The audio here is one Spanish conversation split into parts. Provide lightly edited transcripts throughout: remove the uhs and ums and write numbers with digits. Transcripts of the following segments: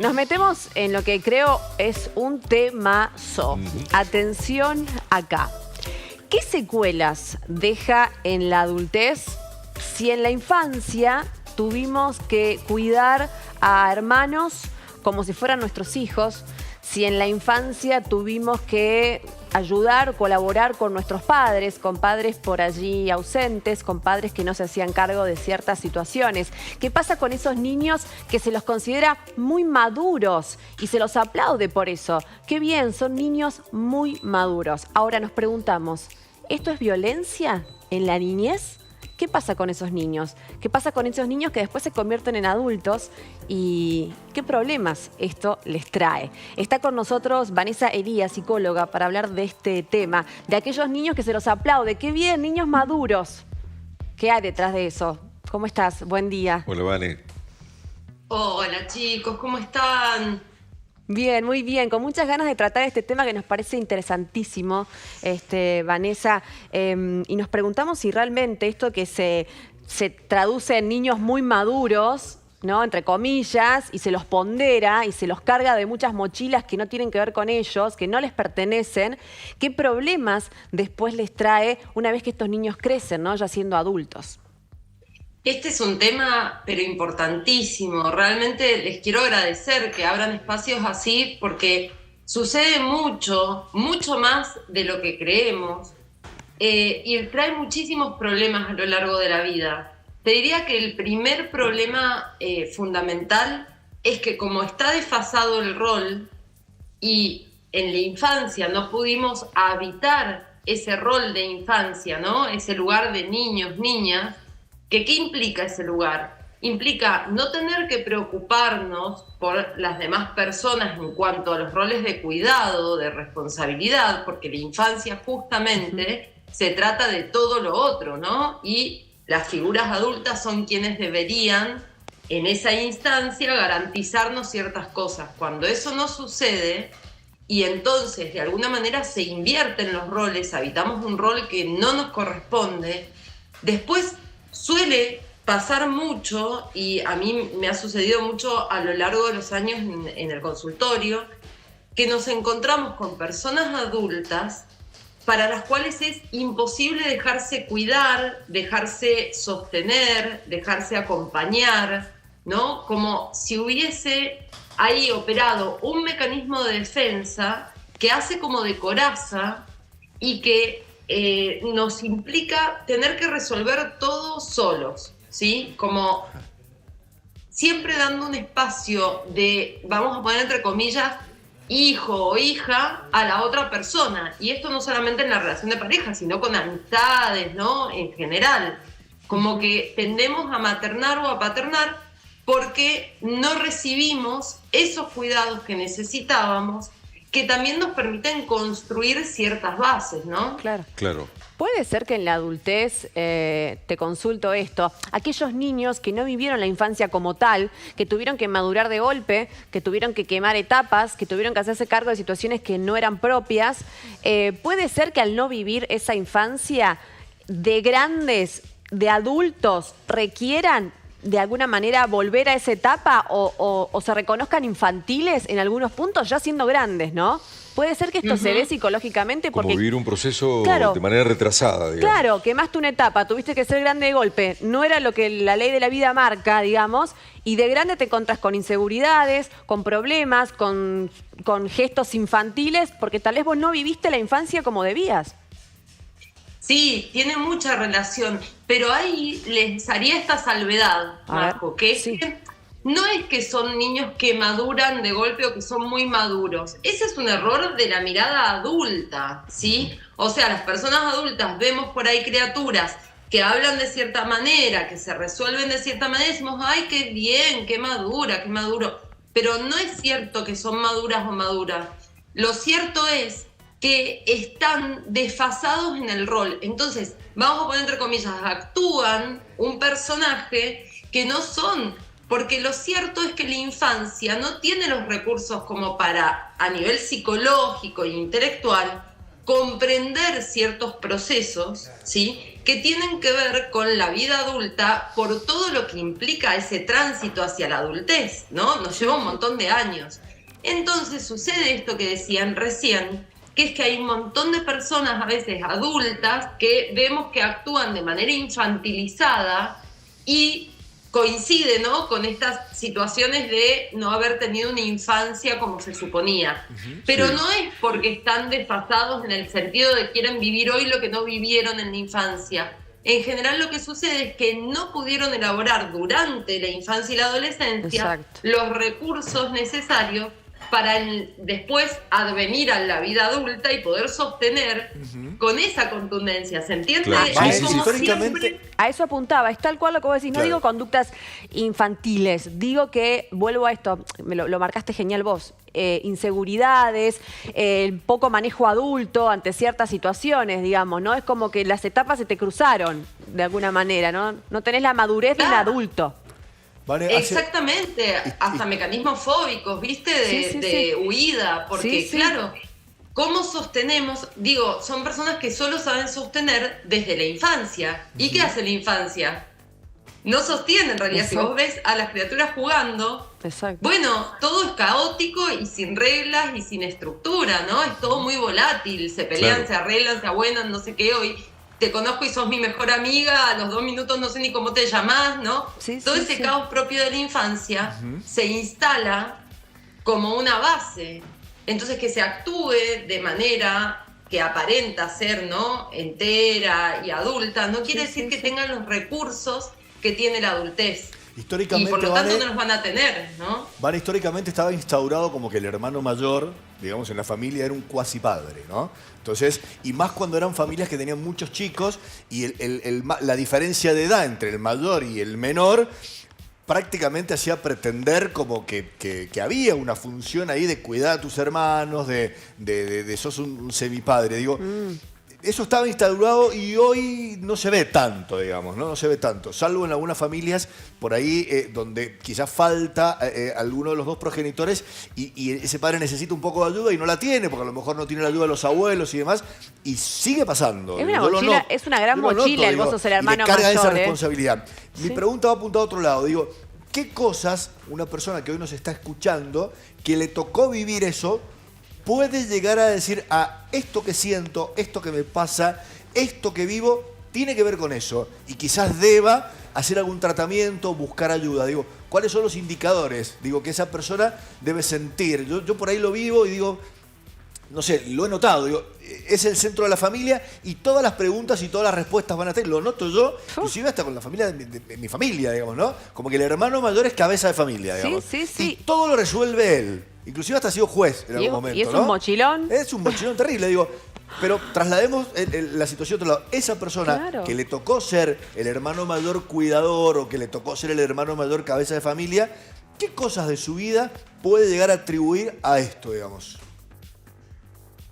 Nos metemos en lo que creo es un temazo. Atención acá. ¿Qué secuelas deja en la adultez si en la infancia tuvimos que cuidar a hermanos como si fueran nuestros hijos? Si en la infancia tuvimos que ayudar, colaborar con nuestros padres, con padres por allí ausentes, con padres que no se hacían cargo de ciertas situaciones. ¿Qué pasa con esos niños que se los considera muy maduros y se los aplaude por eso? ¡Qué bien! Son niños muy maduros. Ahora nos preguntamos, ¿esto es violencia en la niñez? ¿Qué pasa con esos niños? ¿Qué pasa con esos niños que después se convierten en adultos? ¿Y qué problemas esto les trae? Está con nosotros Vanessa Elías, psicóloga, para hablar de este tema, de aquellos niños que se los aplaude. ¡Qué bien, niños maduros! ¿Qué hay detrás de eso? ¿Cómo estás? Buen día. Hola, Vane. Hola chicos, ¿cómo están? Bien, muy bien, con muchas ganas de tratar este tema que nos parece interesantísimo, Vanessa, y nos preguntamos si realmente esto que se traduce en niños muy maduros, ¿no?, entre comillas, y se los pondera y se los carga de muchas mochilas que no tienen que ver con ellos, que no les pertenecen, ¿qué problemas después les trae una vez que estos niños crecen, ¿no?, ya siendo adultos? Este es un tema, pero importantísimo. Realmente les quiero agradecer que abran espacios así porque sucede mucho, mucho más de lo que creemos y trae muchísimos problemas a lo largo de la vida. Te diría que el primer problema fundamental es que como está desfasado el rol y en la infancia no pudimos habitar ese rol de infancia, ¿no?, ese lugar de niños, niñas, ¿qué implica ese lugar? Implica no tener que preocuparnos por las demás personas en cuanto a los roles de cuidado, de responsabilidad, porque la infancia justamente se trata de todo lo otro, ¿no? Y las figuras adultas son quienes deberían, en esa instancia, garantizarnos ciertas cosas. Cuando eso no sucede, y entonces de alguna manera se invierten los roles, habitamos un rol que no nos corresponde, después suele pasar mucho, y a mí me ha sucedido mucho a lo largo de los años en el consultorio, que nos encontramos con personas adultas para las cuales es imposible dejarse cuidar, dejarse sostener, dejarse acompañar, ¿no? Como si hubiese ahí operado un mecanismo de defensa que hace como de coraza y que nos implica tener que resolver todo solos, ¿sí? Como siempre dando un espacio de, vamos a poner entre comillas, hijo o hija a la otra persona. Y esto no solamente en la relación de pareja, sino con amistades, ¿no?, en general. Como que tendemos a maternar o a paternar porque no recibimos esos cuidados que necesitábamos, que también nos permiten construir ciertas bases, ¿no? Claro. Claro. Puede ser que en la adultez, te consulto esto, aquellos niños que no vivieron la infancia como tal, que tuvieron que madurar de golpe, que tuvieron que quemar etapas, que tuvieron que hacerse cargo de situaciones que no eran propias, puede ser que al no vivir esa infancia de grandes, de adultos, requieran de alguna manera volver a esa etapa o se reconozcan infantiles en algunos puntos ya siendo grandes, ¿no? Puede ser que esto se dé psicológicamente porque... Como vivir un proceso Claro, de manera retrasada, digamos. Claro, quemaste una etapa, tuviste que ser grande de golpe, no era lo que la ley de la vida marca, digamos, y de grande te encontrás con inseguridades, con problemas, con gestos infantiles, porque tal vez vos no viviste la infancia como debías. Sí, tiene mucha relación, pero ahí les haría esta salvedad, Marco, que es que no es que son niños que maduran de golpe o que son muy maduros. Ese es un error de la mirada adulta, ¿sí? O sea, las personas adultas vemos por ahí criaturas que hablan de cierta manera, que se resuelven de cierta manera, y decimos, ¡ay, qué bien, qué madura, qué maduro! Pero no es cierto que son maduras o maduras. Lo cierto es que están desfasados en el rol. Entonces, vamos a poner entre comillas, actúan un personaje que no son, porque lo cierto es que la infancia no tiene los recursos como para, a nivel psicológico e intelectual, comprender ciertos procesos, ¿sí?, que tienen que ver con la vida adulta por todo lo que implica ese tránsito hacia la adultez, ¿no? Nos lleva un montón de años. Entonces sucede esto que decían recién, que es que hay un montón de personas, a veces adultas, que vemos que actúan de manera infantilizada y coincide, ¿no?, con estas situaciones de no haber tenido una infancia como se suponía. Pero sí. no es porque están desfasados en el sentido de quieren vivir hoy lo que no vivieron en la infancia. En general lo que sucede es que no pudieron elaborar durante la infancia y la adolescencia Exacto. los recursos necesarios para después advenir a la vida adulta y poder sostener con esa contundencia, ¿se entiende? Claro. Es Sí, sí, como históricamente- siempre- A eso apuntaba, es tal cual lo que vos decís. No Claro. digo conductas infantiles, digo que, vuelvo a esto, lo marcaste genial vos, inseguridades, poco manejo adulto ante ciertas situaciones, digamos, ¿no? Es como que las etapas se te cruzaron de alguna manera, ¿no? No tenés la madurez de un Claro. adulto. Vane, hace- Exactamente, hasta mecanismos fóbicos, ¿viste? Sí, sí, de sí. huida, porque Sí, sí. claro, ¿cómo sostenemos? Digo, son personas que solo saben sostener desde la infancia. ¿Y qué hace la infancia? No sostiene en realidad. Si Exacto. vos ves a las criaturas jugando, Exacto. bueno, todo es caótico y sin reglas y sin estructura, ¿no? Es todo muy volátil, se pelean, Claro. se arreglan, se abuenan, no sé qué. Hoy te conozco y sos mi mejor amiga, a los 2 minutos no sé ni cómo te llamás, ¿no? Sí, Todo sí, ese sí. caos propio de la infancia se instala como una base. Entonces que se actúe de manera que aparenta ser, ¿no?, entera y adulta, no quiere decir que tengan los recursos que tiene la adultez. Históricamente, Y por lo tanto Vane- no los van a tener, ¿no? Vane, históricamente estaba instaurado como que el hermano mayor, digamos, en la familia era un cuasi padre, ¿no? Entonces, y más cuando eran familias que tenían muchos chicos y la diferencia de edad entre el mayor y el menor prácticamente hacía pretender como que había una función ahí de cuidar a tus hermanos, de sos un semipadre. Digo, eso estaba instaurado y hoy no se ve tanto, digamos, ¿no? No se ve tanto, salvo en algunas familias por ahí donde quizás falta alguno de los dos progenitores y ese padre necesita un poco de ayuda y no la tiene, porque a lo mejor no tiene la ayuda de los abuelos y demás, y sigue pasando. Es una Yo lo mochila, noto, es una gran yo lo mochila el digo, vos sos el y hermano le carga mayor, esa ¿eh? responsabilidad. Mi Sí. pregunta va apuntada a otro lado, digo, ¿qué cosas una persona que hoy nos está escuchando, que le tocó vivir eso, puede llegar a decir, esto que siento, esto que me pasa, esto que vivo, tiene que ver con eso? Y quizás deba hacer algún tratamiento, buscar ayuda. Digo, ¿cuáles son los indicadores? Digo, que esa persona debe sentir. Yo por ahí lo vivo y digo, no sé, lo he notado, digo, es el centro de la familia y todas las preguntas y todas las respuestas van a estar, lo noto yo, inclusive hasta con la familia de mi familia, digamos, ¿no? Como que el hermano mayor es cabeza de familia, digamos. Sí, sí, sí. Y todo lo resuelve él. Inclusive hasta ha sido juez en algún momento, y es ¿no? un mochilón. Es un mochilón terrible, digo. Pero traslademos la situación a otro lado. Esa persona Claro. que le tocó ser el hermano mayor cuidador o que le tocó ser el hermano mayor cabeza de familia, ¿qué cosas de su vida puede llegar a atribuir a esto, digamos?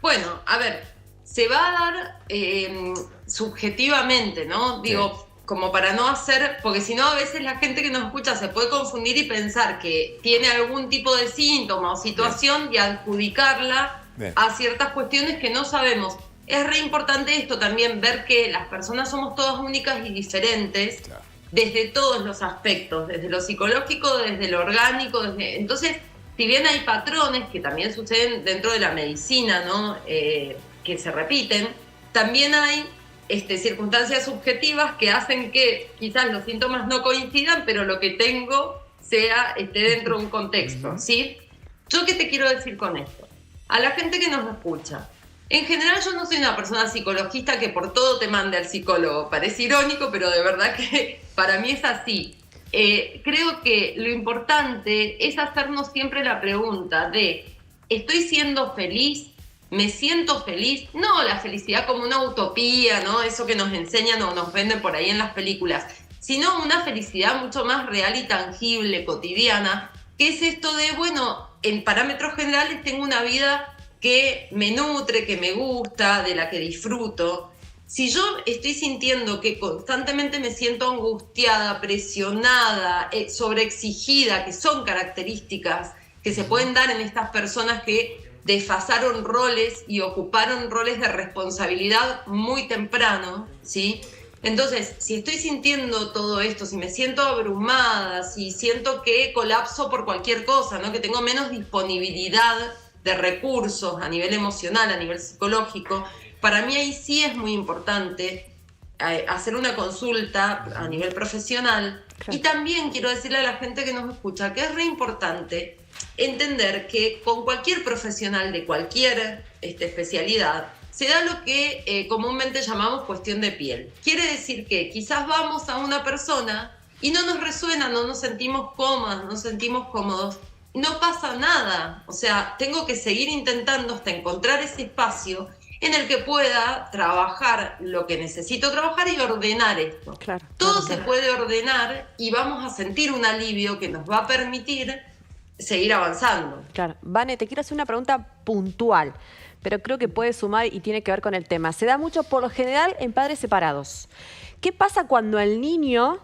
Bueno, a ver, se va a dar subjetivamente, ¿no? Digo, como para no hacer, porque si no a veces la gente que nos escucha se puede confundir y pensar que tiene algún tipo de síntoma o situación y adjudicarla Bien. a ciertas cuestiones que no sabemos. Es re importante esto también, ver que las personas somos todas únicas y diferentes. Claro. Desde todos los aspectos, desde lo psicológico, desde lo orgánico, entonces, si bien hay patrones que también suceden dentro de la medicina, ¿no? Que se repiten, también hay circunstancias subjetivas que hacen que quizás los síntomas no coincidan, pero lo que tengo esté dentro de un contexto, ¿sí? ¿Yo qué te quiero decir con esto? A la gente que nos escucha, en general yo no soy una persona psicologista que por todo te mande al psicólogo. Parece irónico, pero de verdad que para mí es así. Creo que lo importante es hacernos siempre la pregunta de ¿estoy siendo feliz? ¿Me siento feliz? No la felicidad como una utopía, ¿no? Eso que nos enseñan o nos venden por ahí en las películas, sino una felicidad mucho más real y tangible, cotidiana, que es esto de, bueno, en parámetros generales tengo una vida que me nutre, que me gusta, de la que disfruto. Si yo estoy sintiendo que constantemente me siento angustiada, presionada, sobreexigida, que son características que se pueden dar en estas personas que desfasaron roles y ocuparon roles de responsabilidad muy temprano, ¿sí? Entonces, si estoy sintiendo todo esto, si me siento abrumada, si siento que colapso por cualquier cosa, ¿no? Que tengo menos disponibilidad de recursos a nivel emocional, a nivel psicológico, para mí ahí sí es muy importante hacer una consulta a nivel profesional. Claro. Y también quiero decirle a la gente que nos escucha que es re importante entender que con cualquier profesional de cualquier especialidad se da lo que comúnmente llamamos cuestión de piel. Quiere decir que quizás vamos a una persona y no nos resuena, no nos sentimos cómodas, no nos sentimos cómodos, no pasa nada. O sea, tengo que seguir intentando hasta encontrar ese espacio en el que pueda trabajar lo que necesito trabajar y ordenar esto. Claro, todo se puede ordenar y vamos a sentir un alivio que nos va a permitir seguir avanzando. Claro. Vane, te quiero hacer una pregunta puntual, pero creo que puede sumar y tiene que ver con el tema. Se da mucho, por lo general, en padres separados. ¿Qué pasa cuando al niño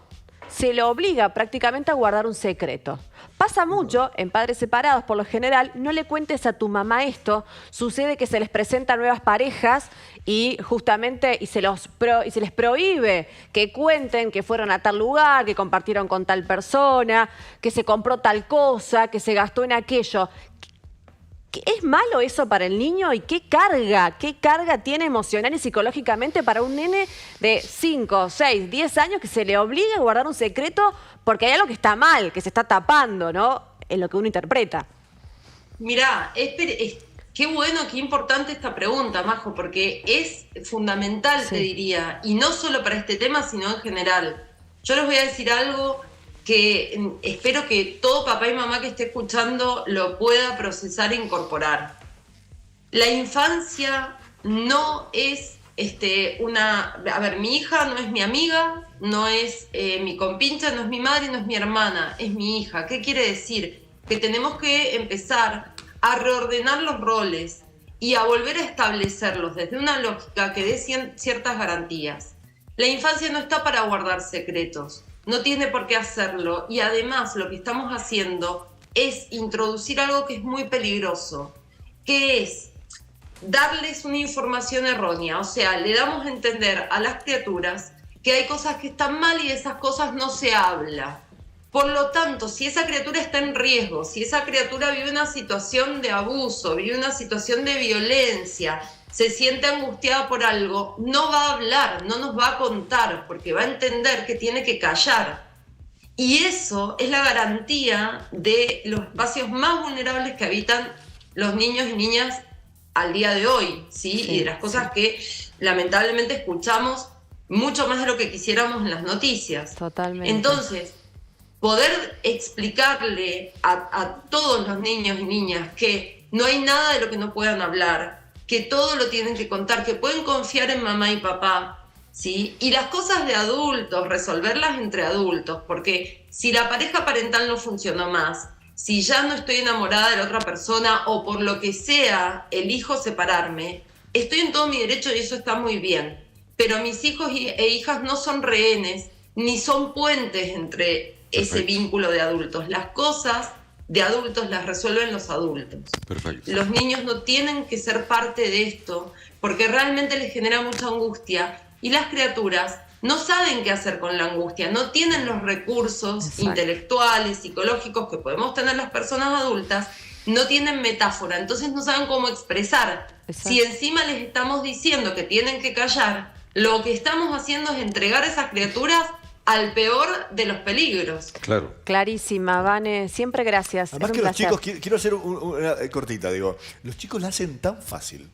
se le obliga prácticamente a guardar un secreto? Pasa mucho en padres separados, por lo general, no le cuentes a tu mamá esto. Sucede que se les presentan nuevas parejas y justamente se les prohíbe que cuenten que fueron a tal lugar, que compartieron con tal persona, que se compró tal cosa, que se gastó en aquello. ¿Es malo eso para el niño? ¿Y qué carga tiene emocional y psicológicamente para un nene de 5, 6, 10 años que se le obliga a guardar un secreto porque hay algo que está mal, que se está tapando, ¿no? En lo que uno interpreta. Mirá, qué bueno, qué importante esta pregunta, Majo, porque es fundamental, sí, te diría, y no solo para este tema, sino en general. Yo les voy a decir algo que espero que todo papá y mamá que esté escuchando lo pueda procesar e incorporar. La infancia no es A ver, mi hija no es mi amiga, no es mi compincha, no es mi madre, no es mi hermana, es mi hija. ¿Qué quiere decir? Que tenemos que empezar a reordenar los roles y a volver a establecerlos desde una lógica que dé ciertas garantías. La infancia no está para guardar secretos. No tiene por qué hacerlo y además lo que estamos haciendo es introducir algo que es muy peligroso, que es darles una información errónea. O sea, le damos a entender a las criaturas que hay cosas que están mal y de esas cosas no se habla. Por lo tanto, si esa criatura está en riesgo, si esa criatura vive una situación de abuso, vive una situación de violencia, se siente angustiada por algo, no va a hablar, no nos va a contar, porque va a entender que tiene que callar. Y eso es la garantía de los espacios más vulnerables que habitan los niños y niñas al día de hoy, ¿sí? Sí, y de las cosas que lamentablemente escuchamos mucho más de lo que quisiéramos en las noticias. Totalmente. Entonces, poder explicarle a todos los niños y niñas que no hay nada de lo que no puedan hablar, que todo lo tienen que contar, que pueden confiar en mamá y papá, ¿sí? Y las cosas de adultos, resolverlas entre adultos, porque si la pareja parental no funcionó más, si ya no estoy enamorada de la otra persona o por lo que sea elijo separarme, estoy en todo mi derecho y eso está muy bien. Pero mis hijos e hijas no son rehenes, ni son puentes entre ese vínculo de adultos. Las cosas de adultos las resuelven los adultos. Perfecto. Los niños no tienen que ser parte de esto porque realmente les genera mucha angustia y las criaturas no saben qué hacer con la angustia, no tienen los recursos intelectuales, psicológicos que podemos tener las personas adultas, no tienen metáfora, entonces no saben cómo expresar. Si encima les estamos diciendo que tienen que callar, lo que estamos haciendo es entregar a esas criaturas al peor de los peligros. Claro. Clarísima, Vane. Siempre gracias. Además que los chicos, quiero hacer una cortita, digo, los chicos la hacen tan fácil.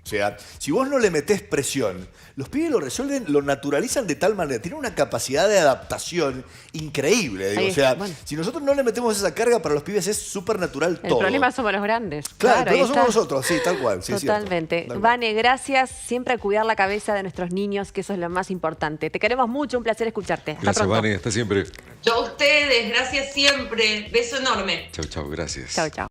O sea, si vos no le metés presión, los pibes lo resuelven, lo naturalizan de tal manera, tienen una capacidad de adaptación increíble. Digo. O sea, si nosotros no le metemos esa carga, para los pibes es súper natural todo. El problema somos los grandes. Claro, el problema somos nosotros, sí, tal cual. Sí, totalmente. Vane, gracias. Siempre a cuidar la cabeza de nuestros niños, que eso es lo más importante. Te queremos mucho, un placer escucharte. Hasta gracias, pronto. Vane, hasta siempre. Yo a ustedes, gracias siempre. Beso enorme. Chau, chau, gracias. Chau, chau.